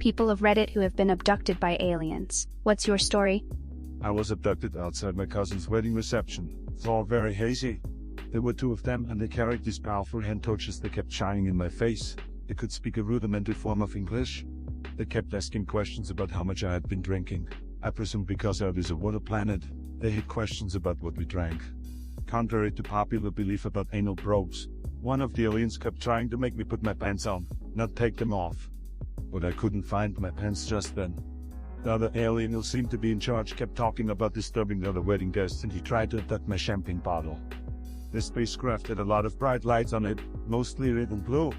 people of Reddit who have been abducted by aliens. What's your story? I was abducted outside my cousin's wedding reception. It's all very hazy. There were two of them, and they carried these powerful hand torches that kept shining in my face. They could speak a rudimentary form of English. They kept asking questions about how much I had been drinking. I presume because Earth is a water planet, they had questions about what we drank. Contrary to popular belief about anal probes, one of the aliens kept trying to make me put my pants on, not take them off. But I couldn't find my pants just then. The other alien who seemed to be in charge kept talking about disturbing the other wedding guests, and he tried to abduct my champagne bottle. The spacecraft had a lot of bright lights on it, mostly red and blue.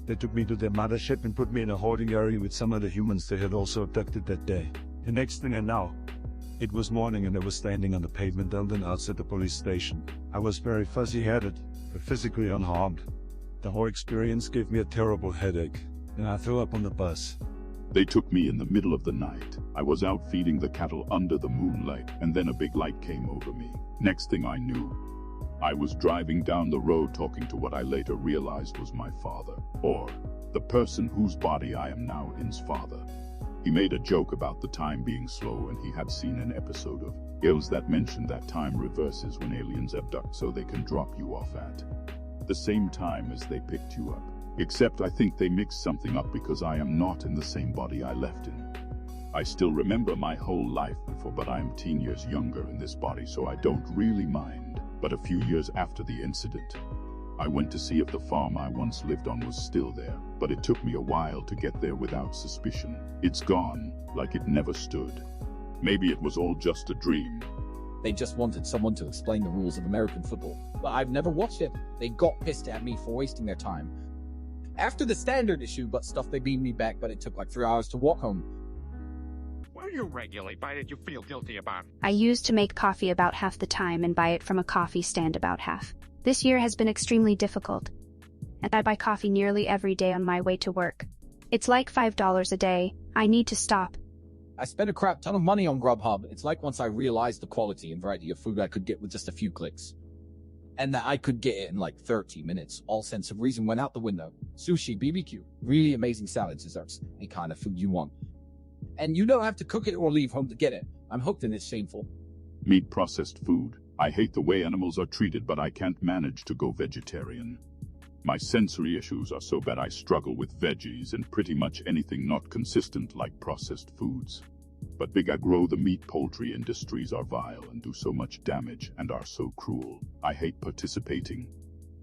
They took me to their mothership and put me in a holding area with some other humans they had also abducted that day. The next thing I know, it was morning and I was standing on the pavement outside the police station. I was very fuzzy-headed, but physically unharmed. The whole experience gave me a terrible headache, and I threw up on the bus. They took me in the middle of the night. I was out feeding the cattle under the moonlight, and then a big light came over me. Next thing I knew, I was driving down the road talking to what I later realized was my father, or the person whose body I am now in's father. He made a joke about the time being slow, and he had seen an episode of Ills that mentioned that time reverses when aliens abduct so they can drop you off at the same time as they picked you up. Except I think they mixed something up because I am not in the same body I left in. I still remember my whole life before, but I am 10 years younger in this body, so I don't really mind. But a few years after the incident, I went to see if the farm I once lived on was still there, but it took me a while to get there without suspicion. It's gone, like it never stood. Maybe it was all just a dream. They just wanted someone to explain the rules of American football, but I've never watched it. They got pissed at me for wasting their time. After the standard issue but stuff, they beamed me back, but it took like 3 hours to walk home. Where you regulate? Why did you feel guilty about? I used to make coffee about half the time and buy it from a coffee stand about half. This year has been extremely difficult, and I buy coffee nearly every day on my way to work. It's like $5 a day. I need to stop. I spent a crap ton of money on Grubhub. It's like once I realized the quality and variety of food I could get with just a few clicks, and that I could get it in like 30 minutes. All sense of reason went out the window. Sushi, BBQ, really amazing salads, desserts, any kind of food you want. And you don't have to cook it or leave home to get it. I'm hooked and it's shameful. Meat processed food. I hate the way animals are treated, but I can't manage to go vegetarian. My sensory issues are so bad I struggle with veggies and pretty much anything not consistent like processed foods. But big agro, the meat poultry industries are vile and do so much damage and are so cruel. I hate participating.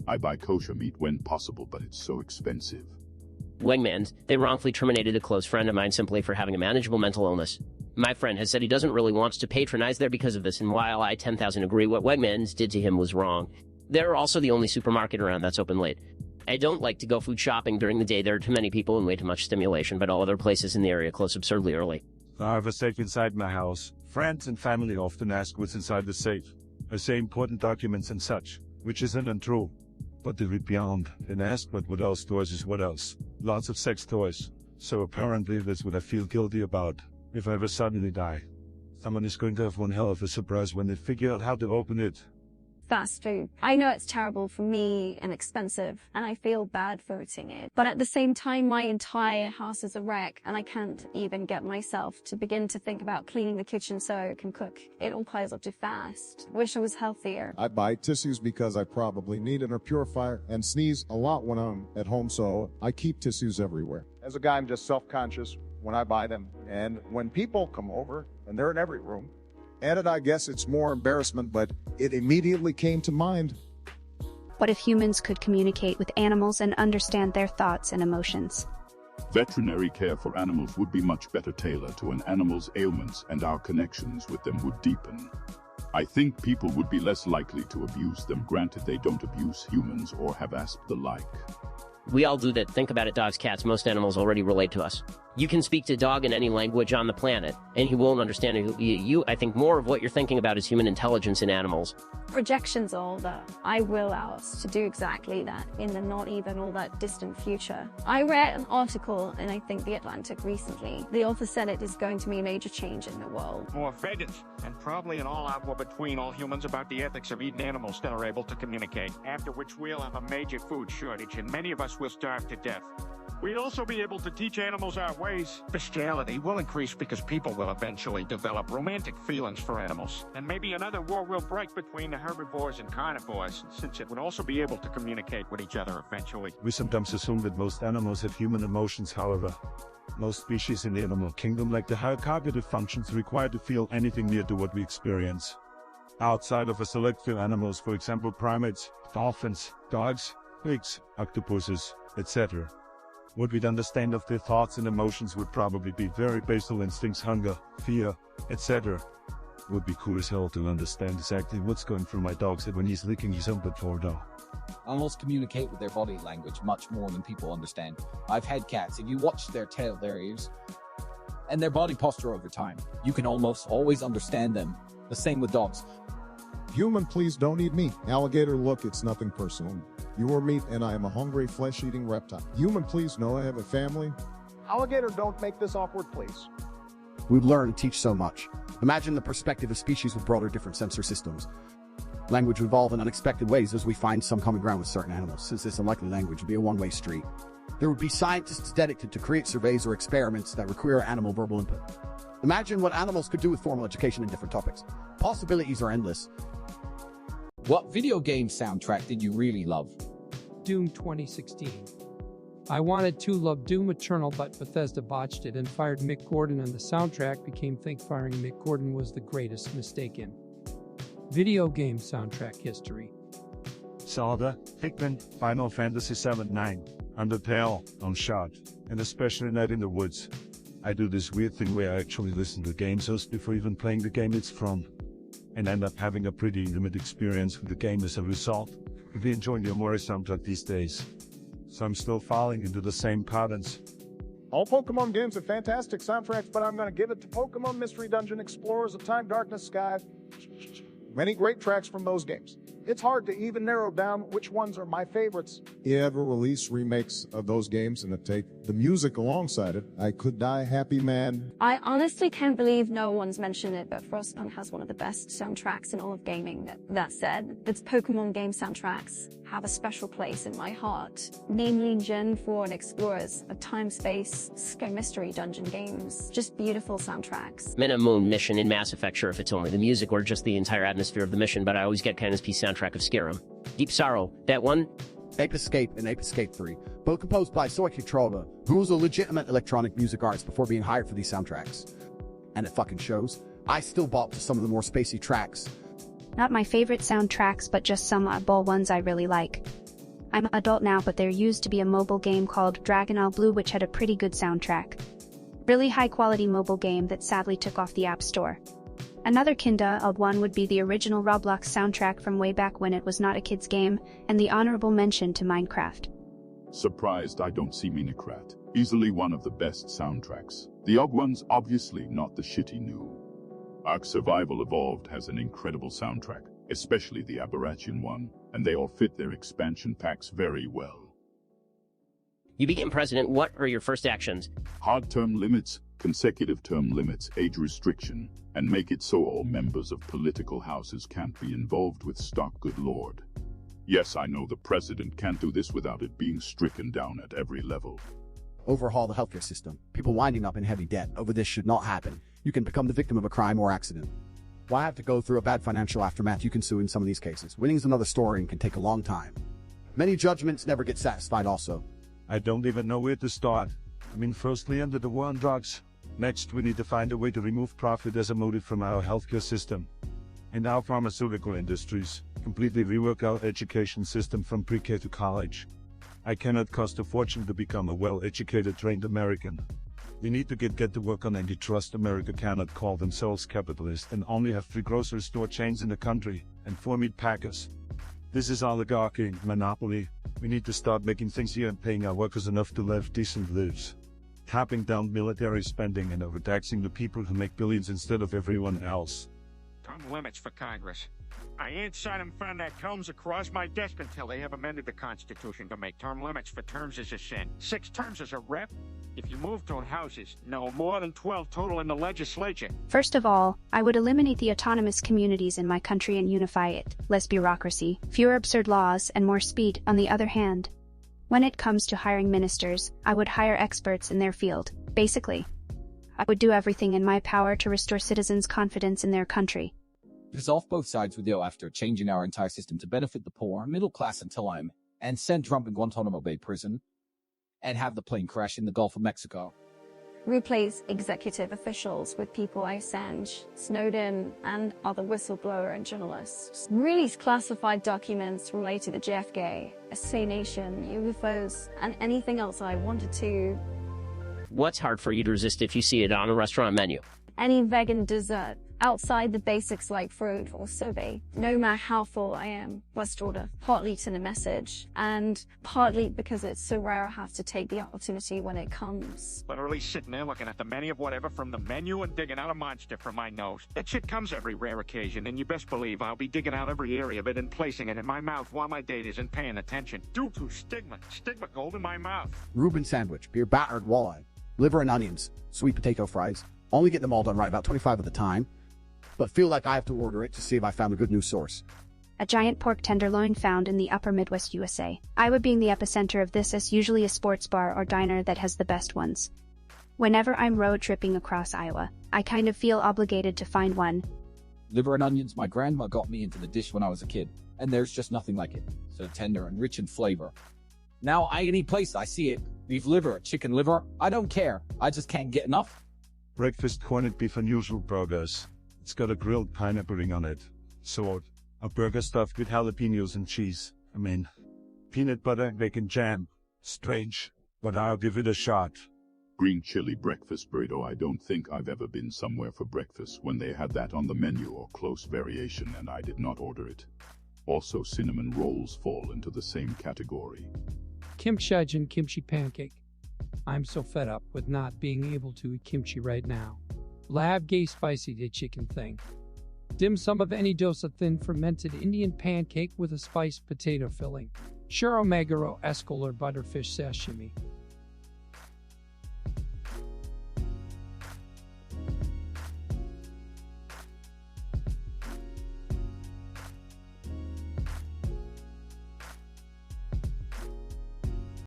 I buy kosher meat when possible, but it's so expensive. Wingmans, they wrongfully terminated a close friend of mine simply for having a manageable mental illness. My friend has said he doesn't really want to patronize there because of this, and while I 10,000 agree what Wegmans did to him was wrong, they're also the only supermarket around that's open late. I don't like to go food shopping during the day. There are too many people and way too much stimulation, but all other places in the area close absurdly early. I have a safe inside my house. Friends and family often ask what's inside the safe. I say important documents and such, which isn't untrue. But they read beyond and ask, but what else toys is what else? Lots of sex toys. So apparently that's what I feel guilty about. If I ever suddenly die, someone is going to have one hell of a surprise when they figure out how to open it. Fast food. I know it's terrible for me and expensive, and I feel bad for eating it. But at the same time, my entire house is a wreck, and I can't even get myself to begin to think about cleaning the kitchen so I can cook. It all piles up too fast. Wish I was healthier. I buy tissues because I probably need it, or purifier, and sneeze a lot when I'm at home, so I keep tissues everywhere. As a guy, I'm just self-conscious when I buy them, and when people come over, and they're in every room, added, I guess it's more embarrassment, but it immediately came to mind. What if humans could communicate with animals and understand their thoughts and emotions? Veterinary care for animals would be much better tailored to an animal's ailments, and our connections with them would deepen. I think people would be less likely to abuse them, granted they don't abuse humans or have asked the like. We all do that. Think about it, dogs, cats, most animals already relate to us. You can speak to a dog in any language on the planet, and he won't understand you. I think more of what you're thinking about is human intelligence in animals. Projections all that I will ours to do exactly that in the not even all that distant future. I read an article in I think The Atlantic recently. The author said it is going to be a major change in the world. More Reddit, and probably an all-out war between all humans about the ethics of eating animals that are able to communicate. After which we'll have a major food shortage, and many of us will starve to death. We'd also be able to teach animals our ways. Bestiality will increase because people will eventually develop romantic feelings for animals. And maybe another war will break between the herbivores and carnivores, since it would also be able to communicate with each other eventually. We sometimes assume that most animals have human emotions, however. Most species in the animal kingdom lack the higher cognitive functions required to feel anything near to what we experience. Outside of a select few animals, for example primates, dolphins, dogs, pigs, octopuses, etc. What we'd understand of their thoughts and emotions would probably be very basal instincts, hunger, fear, etc. Would be cool as hell to understand exactly what's going through my dog's head when he's licking his own torso. Animals communicate with their body language much more than people understand. I've had cats. If you watch their tail, their ears, and their body posture over time, you can almost always understand them. The same with dogs. Human, please don't eat me. Alligator, look, it's nothing personal. You are meat and I am a hungry, flesh-eating reptile. Human, please know I have a family. Alligator, don't make this awkward, please. We've learned and teach so much. Imagine the perspective of species with broader, different sensor systems. Language would evolve in unexpected ways as we find some common ground with certain animals, since this unlikely language would be a one-way street. There would be scientists dedicated to create surveys or experiments that require animal verbal input. Imagine what animals could do with formal education in different topics. Possibilities are endless. What video game soundtrack did you really love? Doom 2016. I wanted to love Doom Eternal, but Bethesda botched it and fired Mick Gordon, and the soundtrack became Think firing Mick Gordon was the greatest mistake in video game soundtrack history. Zelda, Pikmin, Final Fantasy VII-9, Undertale, Uncharted, and especially Night in the Woods. I do this weird thing where I actually listen to game shows before even playing the game it's from, and end up having a pretty intimate experience with the game as a result. Really enjoying the Amore soundtrack these days. So I'm still falling into the same patterns. All Pokemon games have fantastic soundtracks, but I'm going to give it to Pokemon Mystery Dungeon, Explorers of Time, Darkness, Sky. Many great tracks from those games. It's hard to even narrow down which ones are my favorites. You ever release remakes of those games and take the music alongside it? I Could Die Happy Man. I honestly can't believe no one's mentioned it, but Frostpunk has one of the best soundtracks in all of gaming. That said, its Pokemon game soundtracks have a special place in my heart, namely Gen 4 and Explorers of Time, Space, Sky Mystery Dungeon games. Just beautiful soundtracks. Minimum mission in Mass Effect, sure, if it's only the music or just the entire atmosphere of the mission, but I always get Kindness Peace soundtrack of Skyrim. Deep Sorrow, that one? Ape Escape and Ape Escape 3, both composed by Soichi Trove, who was a legitimate electronic music artist before being hired for these soundtracks. And it fucking shows. I still bop to some of the more spacey tracks. Not my favorite soundtracks, but just some oddball ones I really like. I'm an adult now, but there used to be a mobile game called Dragon Blue which had a pretty good soundtrack. Really high quality mobile game that sadly took off the App Store. Another kinda odd one would be the original Roblox soundtrack from way back when it was not a kid's game, and the honorable mention to Minecraft. Surprised I don't see Minecraft. Easily one of the best soundtracks. The odd ones obviously not the shitty new. Ark Survival Evolved has an incredible soundtrack, especially the Aberration one, and they all fit their expansion packs very well. You became president, what are your first actions? Hard term limits, consecutive term limits, age restriction, and make it so all members of political houses can't be involved with stock, good lord. Yes, I know the president can't do this without it being stricken down at every level. Overhaul the healthcare system. People winding up in heavy debt over this should not happen. You can become the victim of a crime or accident. Why have to go through a bad financial aftermath? You can sue in some of these cases. Winning is another story and can take a long time. Many judgments never get satisfied also. I don't even know where to start. I mean, firstly, under the war on drugs. Next, we need to find a way to remove profit as a motive from our healthcare system. And our pharmaceutical industries. Completely rework our education system from pre-K to college. I cannot cost a fortune to become a well-educated, trained American. We need to get to work on antitrust. America cannot call themselves capitalist and only have 3 grocery store chains in the country and 4 meat packers. This is oligarchy, monopoly. We need to start making things here and paying our workers enough to live decent lives. Tapping down military spending and overtaxing the people who make billions instead of everyone else. Term limits for Congress. I ain't signing fun that comes across my desk until they have amended the Constitution to make term limits for terms as a sin. 6 terms as a rep? If you move to houses, no more than 12 total in the legislature. First of all, I would eliminate the autonomous communities in my country and unify it. Less bureaucracy, fewer absurd laws, and more speed. On the other hand, When it comes to hiring ministers, I would hire experts in their field. Basically, I would do everything in my power to restore citizens' confidence in their country. Resolve both sides with you after changing our entire system to benefit the poor and middle class until I'm, and send Trump in Guantanamo Bay prison, and have the plane crash in the Gulf of Mexico. Replace executive officials with people like Assange, Snowden, and other whistleblower and journalists. Release classified documents related to JFK, assassination, UFOs, and anything else I wanted to. What's hard for you to resist if you see it on a restaurant menu? Any vegan dessert, outside the basics like fruit or sorbet. No matter how full I am, must order, partly to the message, and partly because it's so rare I have to take the opportunity when it comes. Literally sitting there looking at the menu of whatever from the menu and digging out a monster from my nose. That shit comes every rare occasion, and you best believe I'll be digging out every area of it and placing it in my mouth while my date isn't paying attention. Due to stigma gold in my mouth. Reuben sandwich, beer battered walleye, liver and onions, sweet potato fries. Only get them all done right about 25 at a time, but feel like I have to order it to see if I found a good news source. A giant pork tenderloin found in the upper Midwest USA. Iowa being the epicenter of this is usually a sports bar or diner that has the best ones. Whenever I'm road tripping across Iowa, I kind of feel obligated to find one. Liver and onions, my grandma got me into the dish when I was a kid, and there's just nothing like it. So tender and rich in flavor. Now, any place I see it, beef liver, chicken liver, I don't care. I just can't get enough. Breakfast corned beef unusual burgers. It's got a grilled pineapple ring on it. So, a burger stuffed with jalapenos and cheese. Peanut butter, bacon, jam. Strange, but I'll give it a shot. Green chili breakfast burrito. I don't think I've ever been somewhere for breakfast when they had that on the menu or close variation and I did not order it. Also, cinnamon rolls fall into the same category. Kimchi kimchi pancake. I'm so fed up with not being able to eat kimchi right now. Lab gay spicy de chicken thing. Dim sum of any dose of thin fermented Indian pancake with a spiced potato filling. Churro maguro escol or butterfish sashimi.